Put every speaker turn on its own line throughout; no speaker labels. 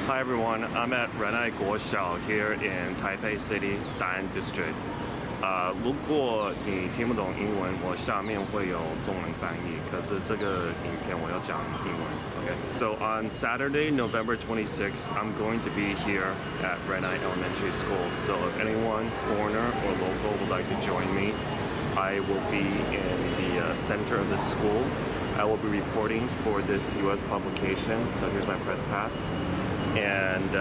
Hi everyone, I'm at Ren-Ai 国小 here in Taipei City, 大安 District. 如果你听不懂英文，我下面会有中文翻译，可是这个影片我要讲英文。Okay. So on Saturday, November 26th, I'm going to be here at Ren-Ai Elementary School. So if anyone, foreigner or local, would like to join me, I will be in the center of the school. I will be reporting for this U.S. publication. So here's my press pass. And,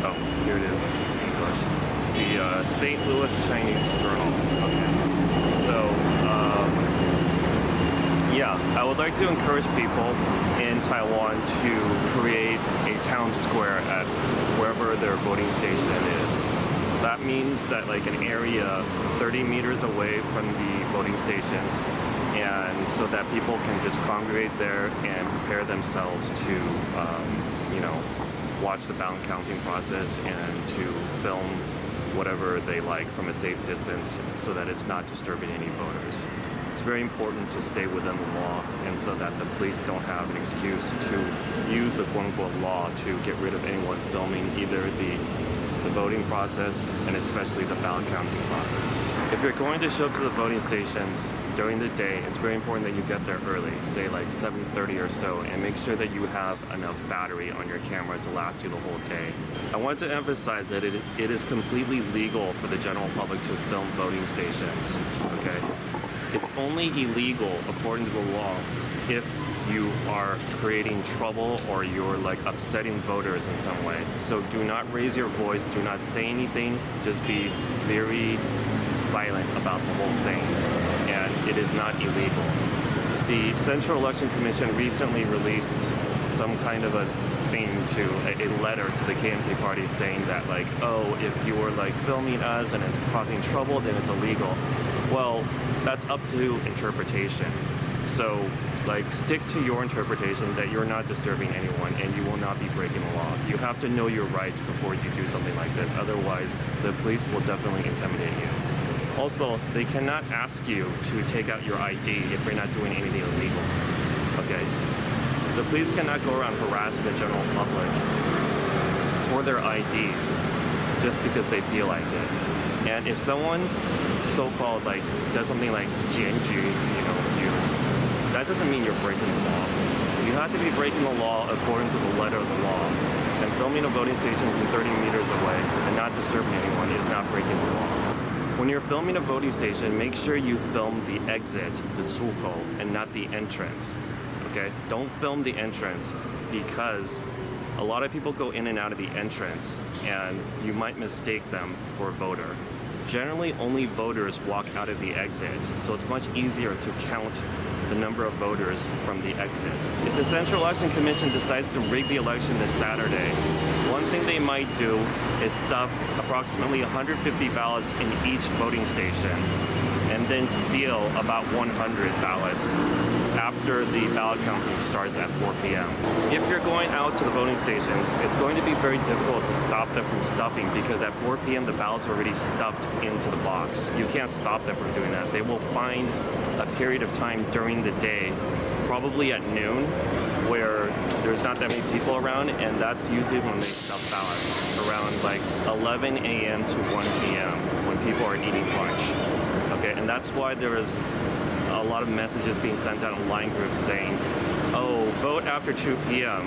oh, here it is, English. It's the St. Louis Chinese Journal. Okay. So, yeah, I would like to encourage people in Taiwan to create a town square at wherever their voting station is. That means that like an area 30 meters away from the voting stations, and so that people can just congregate there and prepare themselves to watch the ballot counting process and to film whatever they like from a safe distance so that it's not disturbing any voters. It's very important to stay within the law, and so that the police don't have an excuse to use the quote-unquote law to get rid of anyone filming either the voting process and especially the ballot counting process. If you're going to show up to the voting stations during the day, it's very important that you get there early, say like 7:30 or so, and make sure that you have enough battery on your camera to last you the whole day. I want to emphasize that it is completely legal for the general public to film voting stations, okay? It's only illegal according to the law if you are creating trouble or you're like upsetting voters in some way. So do not raise your voice, do not say anything, just be very silent about the whole thing, and it is not illegal. The Central Election Commission recently released some kind of a thing to a letter to the KMT party saying that like, oh, if you were like filming us and it's causing trouble, then it's illegal. Well, that's up to interpretation. So like stick to your interpretation that you're not disturbing anyone and you will not be breaking the law. You have to know your rights before you do something like this. Otherwise, the police will definitely intimidate you. Also, they cannot ask you to take out your ID if you're not doing anything illegal. Okay? The police cannot go around harassing the general public for their IDs just because they feel like it. And if someone so-called like does something like 检举, that doesn't mean you're breaking the law. You have to be breaking the law according to the letter of the law. And filming a voting station from 30 meters away and not disturbing anyone is not breaking the law. When you're filming a voting station, make sure you film the exit, the 出口, and not the entrance. Okay? Don't film the entrance because a lot of people go in and out of the entrance and you might mistake them for a voter. Generally, only voters walk out of the exit, so it's much easier to count the number of voters from the exit. If the Central Election Commission decides to rig the election this Saturday, one thing they might do is stuff approximately 150 ballots in each voting station and then steal about 100 ballots after the ballot counting starts at 4 p.m. If you're going out to the voting stations, it's going to be very difficult to stop them from stuffing because at 4 p.m. the ballots are already stuffed into the box. You can't stop them from doing that. They will find a period of time during the day, probably at noon, where there's not that many people around, and that's usually when they stuff ballots, around like 11 a.m. to 1 p.m. when people are eating lunch. Okay, and that's why there is a lot of messages being sent out in line groups saying, oh, vote after 2 p.m.,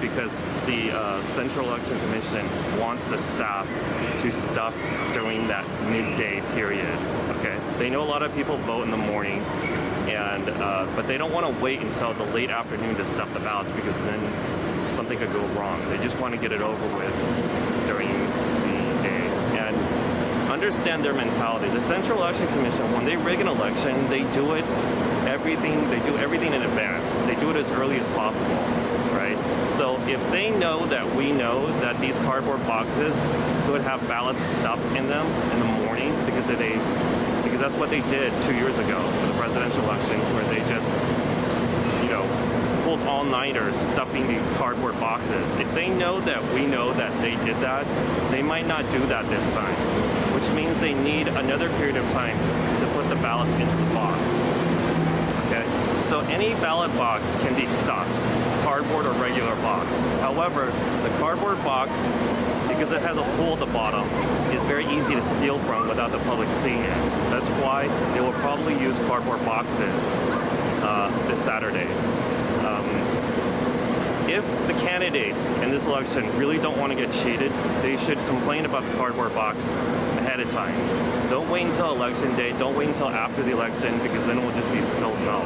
because the Central Election Commission wants the staff to stuff during that midday period, okay? They know a lot of people vote in the morning, and but they don't want to wait until the late afternoon to stuff the ballots because then something could go wrong. They just want to get it over with during the day. And understand their mentality. The Central Election Commission, when they rig an election, they do everything in advance. They do it as early as possible, right? So if they know that we know that these cardboard boxes could have ballots stuffed in them in the morning because that's what they did 2 years ago for the presidential election, where they just pulled all-nighters stuffing these cardboard boxes. If they know that we know that they did that, they might not do that this time, which means they need another period of time to put the ballots into the box. Okay? So any ballot box can be stuffed. cardboard or regular box. However, the cardboard box, because it has a hole at the bottom, is very easy to steal from without the public seeing it. That's why they will probably use cardboard boxes this Saturday. If the candidates in this election really don't want to get cheated, they should complain about the cardboard box ahead of time. Don't wait until election day, don't wait until after the election, because then it will just be spilled milk,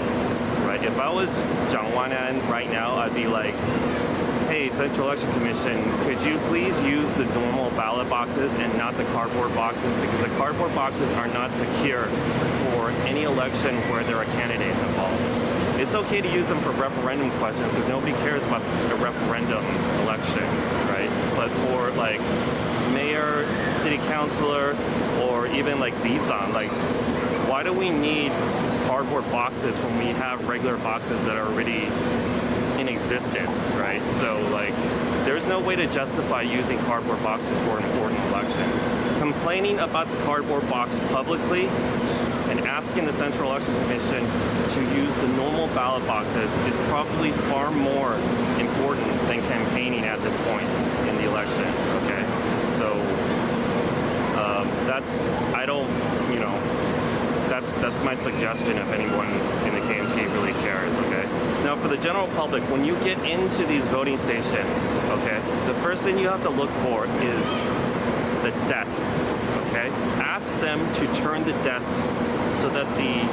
right? If I was Zhang Wan'an right now, I'd be like, hey, Central Election Commission, could you please use the normal ballot boxes and not the cardboard boxes, because the cardboard boxes are not secure for any election where there are candidates involved. It's okay to use them for referendum questions because nobody cares about a referendum election, right? But for like mayor, city councilor, or even like Bizan, like why do we need cardboard boxes when we have regular boxes that are already in existence, right? So like there's no way to justify using cardboard boxes for important elections. Complaining about the cardboard box publicly and asking the Central Election Commission to use the normal ballot boxes is probably far more important than campaigning at this point in the election, okay? So that's my suggestion if anyone in the KMT really cares, okay? Now for the general public, when you get into these voting stations, okay, the first thing you have to look for is the desks, okay? Ask them to turn the desks so that the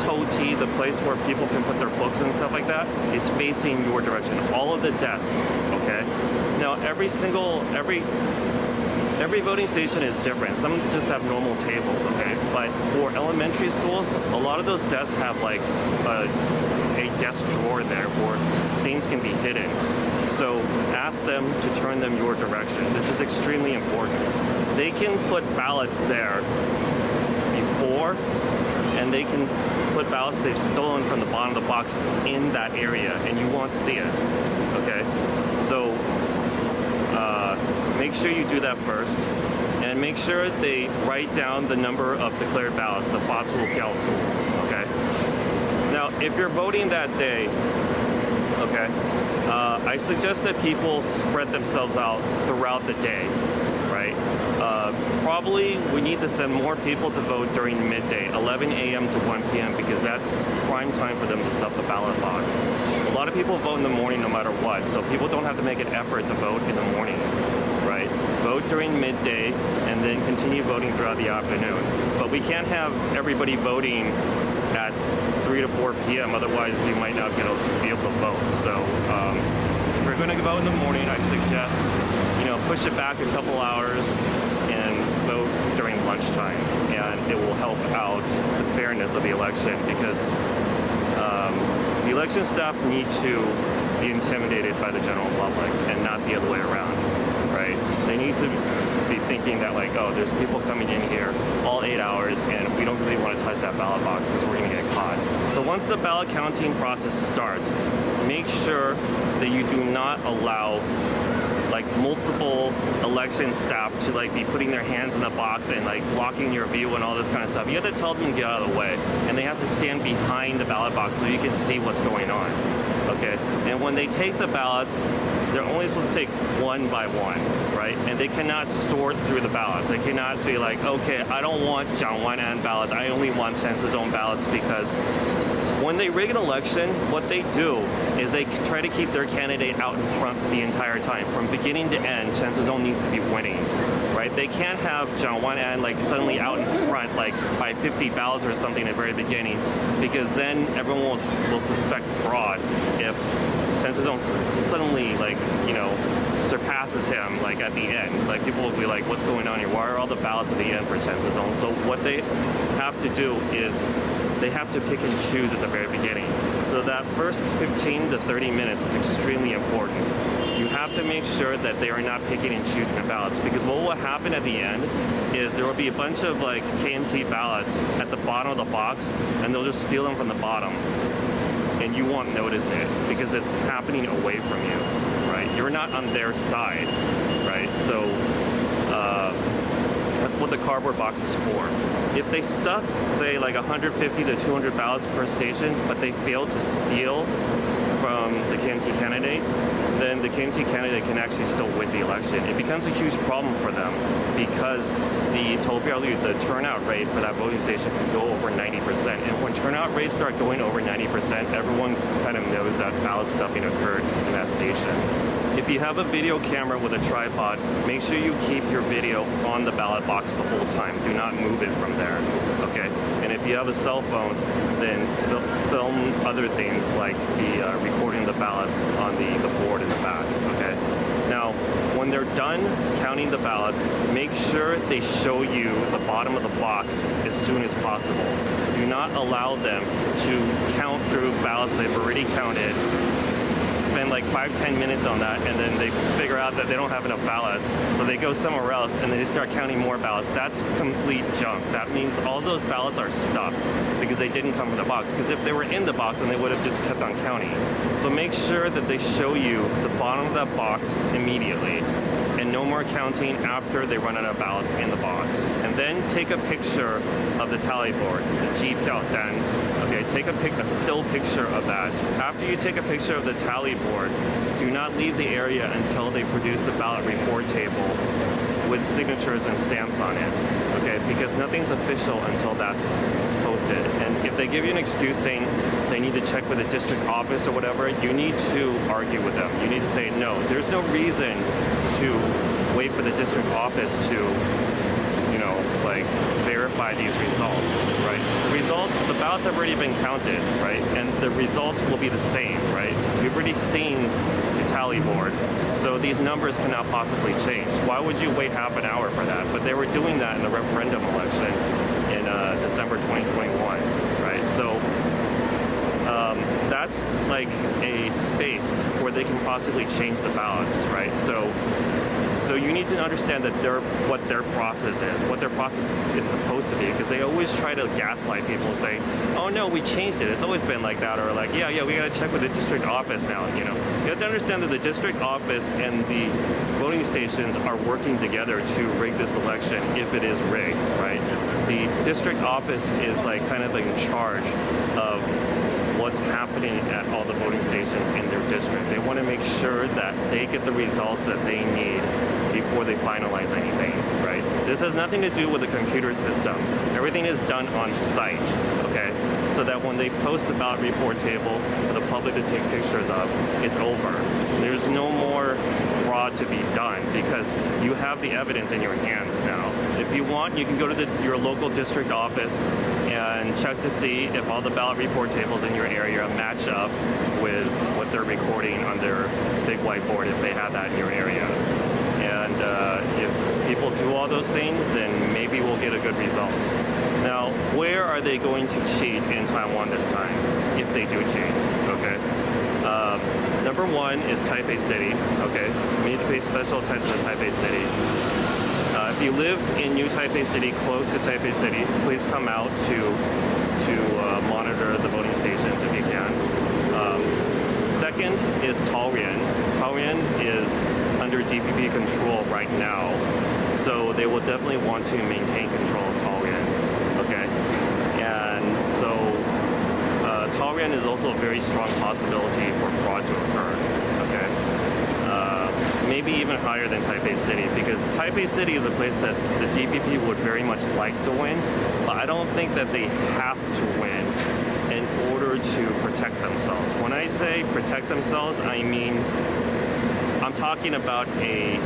toti, the place where people can put their books and stuff like that, is facing your direction. All of the desks, okay? Now every voting station is different. Some just have normal tables, okay? But for elementary schools, a lot of those desks have like a desk drawer there where things can be hidden. So ask them to turn them your direction. This is extremely important. They can put ballots there before, and they can put ballots they've stolen from the bottom of the box in that area, and you won't see it, okay? So make sure you do that first, and make sure they write down the number of declared ballots, the Fatu Piao, okay? Now, if you're voting that day, okay, I suggest that people spread themselves out throughout the day, right? Probably we need to send more people to vote during midday, 11 a.m. to 1 p.m., because that's prime time for them to stuff the ballot box. A lot of people vote in the morning no matter what, so people don't have to make an effort to vote in the morning, right? Vote during midday and then continue voting throughout the afternoon. But we can't have everybody voting at 3 to 4 p.m., otherwise you might not be able to vote. So if you're going to vote in the morning, I suggest, push it back a couple hours and vote during lunchtime, and it will help out the fairness of the election, because the election staff need to be intimidated by the general public and not the other way around, right? They need to be thinking that like, oh, there's people coming in here all 8 hours and we don't really want to touch that ballot box because we're going to get caught. So once the ballot counting process starts, make sure that you do not allow like multiple election staff to like be putting their hands in the box and like blocking your view and all this kind of stuff. You have to tell them to get out of the way, and they have to stand behind the ballot box so you can see what's going on, okay? And when they take the ballots, they're only supposed to take one by one, right? And they cannot sort through the ballots. They cannot be like, okay, I don't want Zhang Wan'an ballots, I only want Chen Shizhong ballots, because when they rig an election, what they do is they try to keep their candidate out in front the entire time. From beginning to end, Chen Shizhong needs to be winning, right? They can't have Zhang Wan'an like suddenly out in front like by 50 ballots or something at the very beginning, because then everyone will suspect fraud if Chen Shizhong suddenly surpasses him like at the end. Like people will be like, what's going on here? Why are all the ballots at the end for Chen Shizhong? So what they have to do is they have to pick and choose at the very beginning. So that first 15 to 30 minutes is extremely important. You have to make sure that they are not picking and choosing the ballots, because what will happen at the end is there will be a bunch of like KMT ballots at the bottom of the box, and they'll just steal them from the bottom. And you won't notice it because it's happening away from you, right? You're not on their side, right? So that's what the cardboard box is for. If they stuff, say, like 150 to 200 ballots per station, but they fail to steal from the KMT candidate, then the KMT candidate can actually still win the election. It becomes a huge problem for them because the 投票率, the turnout rate for that voting station can go over 90%. And when turnout rates start going over 90%, everyone kind of knows that ballot stuffing occurred in that station. If you have a video camera with a tripod, make sure you keep your video on the ballot box the whole time. Do not move it from there, okay? And if you have a cell phone, then film other things like the recording the ballots on the board in the back, okay? Now, when they're done counting the ballots, make sure they show you the bottom of the box as soon as possible. Do not allow them to count through ballots they've already counted, spend like 5-10 minutes on that, and then they figure out that they don't have enough ballots, so they go somewhere else and they start counting more ballots. That's complete junk. That means all those ballots are stuffed because they didn't come from the box. Because if they were in the box, then they would have just kept on counting. So make sure that they show you the bottom of that box immediately, and no more counting after they run out of ballots in the box. And then take a picture of the tally board, the 机票单. Okay, take a still picture of that. After you take a picture of the tally board, do not leave the area until they produce the ballot report table with signatures and stamps on it. Okay, because nothing's official until that's posted. And if they give you an excuse saying they need to check with the district office or whatever, you need to argue with them. You need to say, no, there's no reason to wait for the district office to, like, verify these results, right? The ballots have already been counted, right? And the results will be the same, right? We've already seen the tally board, so these numbers cannot possibly change. Why would you wait half an hour for that? But they were doing that in the referendum election in December 2021, right? So that's like a space where they can possibly change the ballots, right? So you need to understand that what their process is supposed to be, because they always try to gaslight people, say, oh no, we changed it, it's always been like that, or like, yeah, we gotta check with the district office now, You have to understand that the district office and the voting stations are working together to rig this election if it is rigged, right? The district office is like kind of like in charge of what's happening at all the voting stations in their district. They want to make sure that they get the results that they need before they finalize anything, right? This has nothing to do with the computer system. Everything is done on site, okay? So that when they post the ballot report table for the public to take pictures of, it's over. There's no more fraud to be done because you have the evidence in your hands now. If you want, you can go to your local district office and check to see if all the ballot report tables in your area match up with what they're recording on their big whiteboard if they have that in your area. And if people do all those things, then maybe we'll get a good result. Now, where are they going to cheat in Taiwan this time, if they do cheat, okay? Number one is Taipei City, okay? We need to pay special attention to Taipei City. If you live in New Taipei City, close to Taipei City, please come out to monitor the voting stations if you can. Second is Taoyuan. Taoyuan is under DPP control right now, so they will definitely want to maintain control of Taoyuan, okay? And so Taoyuan is also a very strong possibility for fraud to occur, okay? Maybe even higher than Taipei City, because Taipei City is a place that the DPP would very much like to win, but I don't think that they have to win in order to protect themselves. When I say protect themselves, I mean I'm talking about a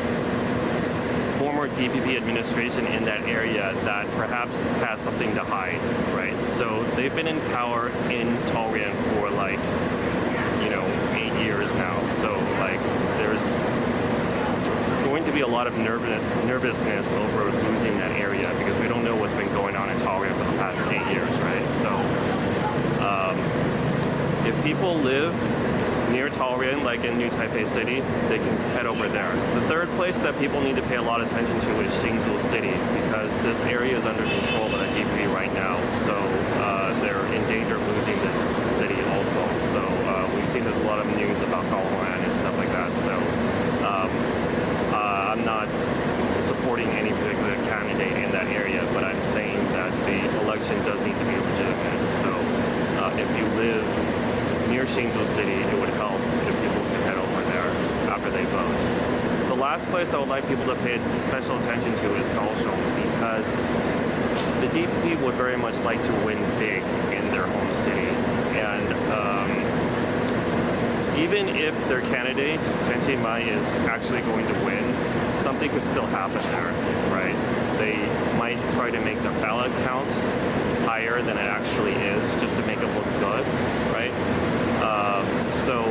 former DPP administration in that area that perhaps has something to hide, right? So they've been in power in Taoyuan for like, 8 years now. So like there's going to be a lot of nervousness over losing that area because we don't know what's been going on in Taoyuan for the past 8 years, right? So if people live near Taoyuan, like in New Taipei City, they can head over there. The third place that people need to pay a lot of attention to is Hsinchu City, because this area is under control by the DPP right now. So they're in danger of losing this city also. So we've seen there's a lot of news about Kaohsiung and stuff like that. So I'm not supporting any particular candidate in that area, but I'm saying that the election does need to be legitimate. So if you live near Hsinchu City, it would help last place I would like people to pay special attention to is Kaohsiung, because the DPP would very much like to win big in their home city. And even if their candidate, Chen Qi-mai, is actually going to win, something could still happen there, right? They might try to make the ballot count higher than it actually is just to make it look good, right? So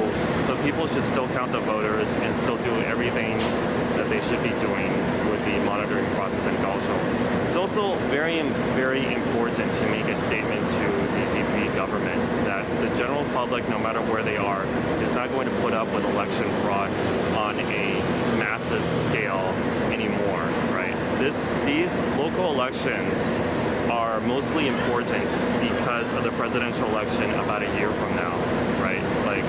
people should still count the voters and still do everything that they should be doing with the monitoring process in Kaohsiung. It's also very, very important to make a statement to the DPP government that the general public, no matter where they are, is not going to put up with election fraud on a massive scale anymore, right? These local elections are mostly important because of the presidential election about a year from now, right? Like,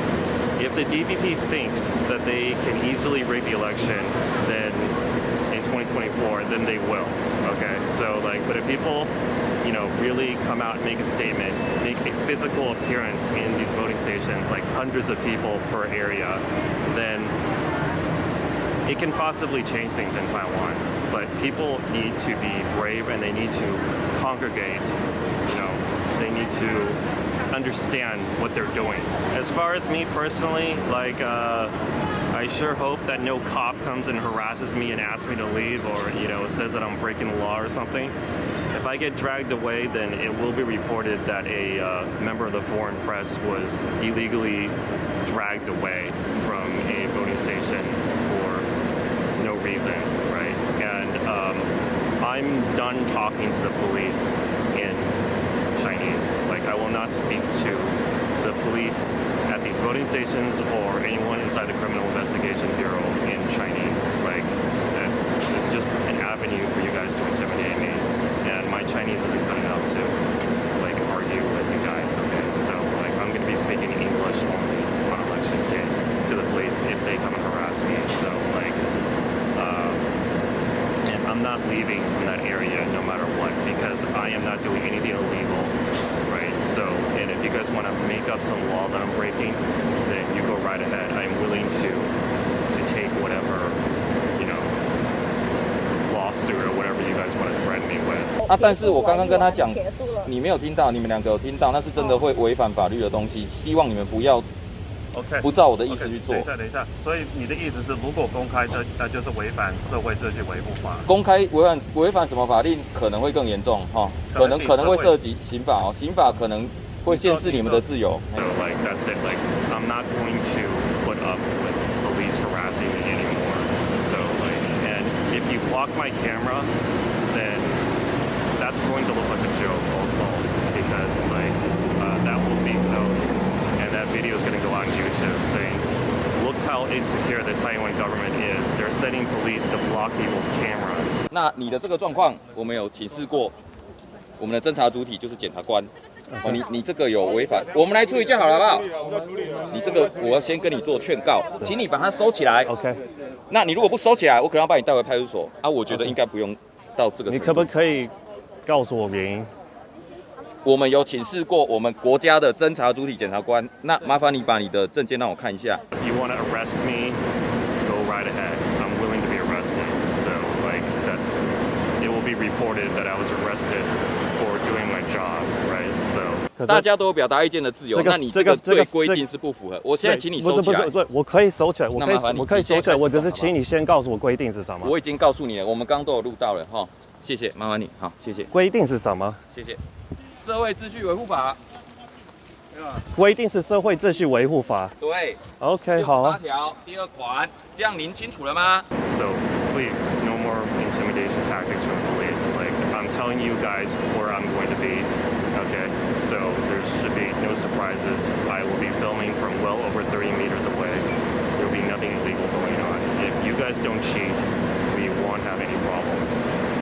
if the DPP thinks that they can easily rig the election, then in 2024, then they will, okay? So, like, but if people, you know, really come out and make a statement, make a physical appearance in these voting stations, like hundreds of people per area, then it can possibly change things in Taiwan. But people need to be brave and they need to congregate, you know, they need to understand what they're doing. As far as me personally, like, I sure hope that no cop comes and harasses me and asks me to leave, or, you know, says that I'm breaking the law or something. If I get dragged away, then it will be reported that a member of the foreign press was illegally dragged away from a voting station for no reason, right? And I'm done talking to the police in Chinese. Like, I will not speak to the police at these voting stations or anyone inside the Criminal Investigation Bureau in Chinese. Like, it's just an avenue for you guys to intimidate me. And my Chinese isn't good enough to, like, argue with you guys, okay? So, like, I'm going to be speaking English only on election day to the police if they come and harass me. So, like, and I'm not leaving from that area no matter what, because I am not doing anything illegal, right? So, and if you guys want to make up some law that I'm breaking, then you go right ahead. I'm willing to take whatever, you know, lawsuit or whatever you guys want to threaten me with.
啊，但是我刚刚跟他讲，你没有听到，你们两个有听到，那是真的会违反法律的东西，希望你们不要
OK，
不照我的意思去做。
等一下，所以你的意思是，如果公开这就是违反社会秩序维护法。
公开违反什么法令可能会更严重哈、可能会涉及刑法哦，刑法可能会限制你们的自由。
So like that's it. Like I'm not going to put up with police harassing me anymore. So like, and if you block my camera, then that's going to look like a joke also, because like that will be filmed. And that video is going to go on YouTube saying, look how insecure the Taiwan government is. They're sending police to block people's cameras.
那你的这个状况，我们有请示过我们的侦查主体，就是检察官。哦，你这个有违反，我们来处理就好了，好不好？你这个我要先跟你做劝告，请你把它收起来。
OK。
那你如果不收起来，我可能要把你带回派出所啊。我觉得应该不用到这个程度。
你可不可以告诉我原因？
我们有请示过我们国家的侦查主体检察官，那麻烦你把你的证件让我看一下。
If you want to arrest me, go right ahead. I'm willing to be arrested. So like it will be reported that I was arrested for doing my job, right? So
大家都有表达意见的自由，那你这个对规定是不符合。我现在请你收起来。
不是，对，我可以收起来，我可以收起来，我只是请你先告诉我规定是什么。
我已经告诉你了，我们刚刚都有录到了哈，谢谢，麻烦你，好，谢谢。
规定是什么？
谢谢。社会秩序维护法。
规定是社会秩序维护法。
对。
OK， 好。
68条第2款，这样您清楚了吗
So please, no more intimidation tactics from the police. Like I'm telling you guys where I'm going to be. Okay, so there should be no surprises. I will be filming from well over 30 meters away. There will be nothing illegal going on. If you guys don't cheat,